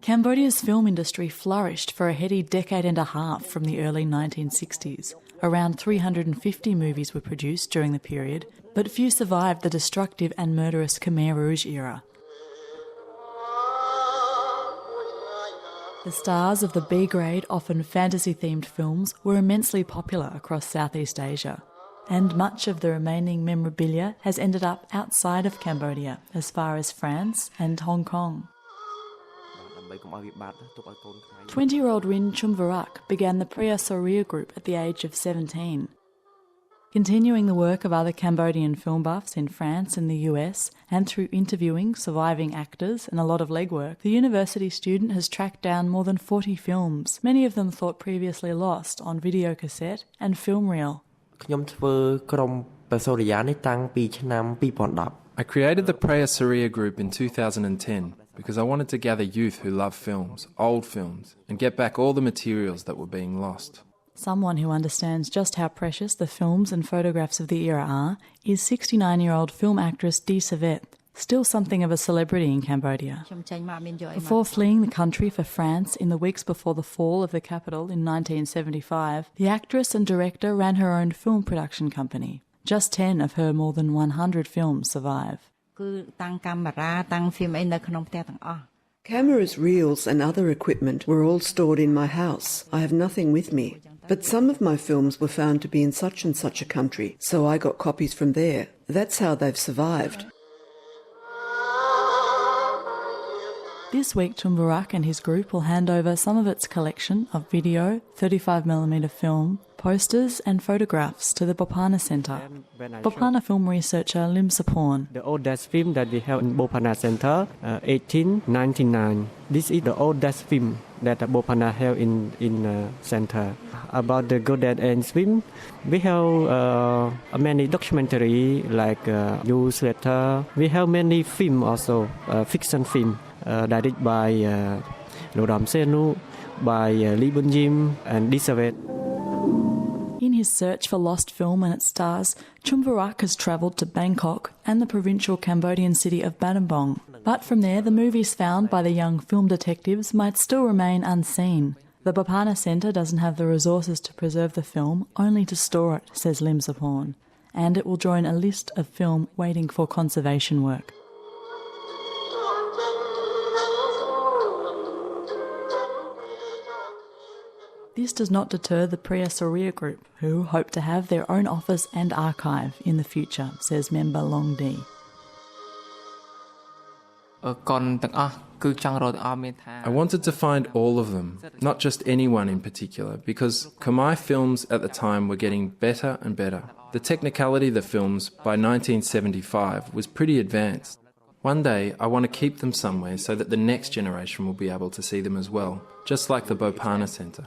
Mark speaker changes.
Speaker 1: Cambodia's film industry flourished for a heady decade and a half from the early 1960s. Around 350 movies were produced during the period, but few survived the destructive and murderous Khmer Rouge era. The stars of the B-grade, often fantasy-themed films were immensely popular across Southeast Asia, and much of the remaining memorabilia has ended up outside of Cambodia, as far as France and Hong Kong. 20-year-old Rin Chumvarak began the Preah Sorya group at the age of 17. Continuing the work of other Cambodian film buffs in France and the US, and through interviewing surviving actors and a lot of legwork, the university student has tracked down more than 40 films, many of them thought previously lost, on video cassette and film reel.
Speaker 2: I created the Preah Sorya group in 2010 because I wanted to gather youth who love films, old films, and get back all the materials that were being lost.
Speaker 1: Someone who understands just how precious the films and photographs of the era are is 69-year-old film actress Dee Savet, still something of a celebrity in Cambodia. Before fleeing the country for France in the weeks before the fall of the capital in 1975, the actress and director ran her own film production company. Just 10 of her more than 100 films survive.
Speaker 3: Cameras, reels and other equipment were all stored in my house. I have nothing with me. But some of my films were found to be in such and such a country, so I got copies from there. That's how they've survived.
Speaker 1: This week, Chumvarak and his group will hand over some of its collection of video, 35mm film, posters and photographs to the Bopana Centre. Bopana film researcher Lim Saporn.
Speaker 4: The oldest film that we have in Bopana Centre, 1899. This is the oldest film that Bopana have in Centre. About the Golden Age film, we have many documentary like newsletter. We have many film also, fiction film. Directed by Lodam Senu, by Lee Bun Jim and Dee Savet.
Speaker 1: In his search for lost film and its stars, Chumvarak has travelled to Bangkok and the provincial Cambodian city of Battambang. But from there, the movies found by the young film detectives might still remain unseen. The Bopana Centre doesn't have the resources to preserve the film, only to store it, says Lim Saporn. And it will join a list of film waiting for conservation work. This does not deter the Preah Sorya group, who hope to have their own office and archive in the future, says member Long Dee.
Speaker 5: I
Speaker 2: wanted to find all of them, not just anyone in particular, because Khmer films at the time were getting better and better. The technicality of the films by 1975 was pretty advanced. One day, I want to keep them somewhere so that the next generation will be able to see them as well, just like the Bopana Centre.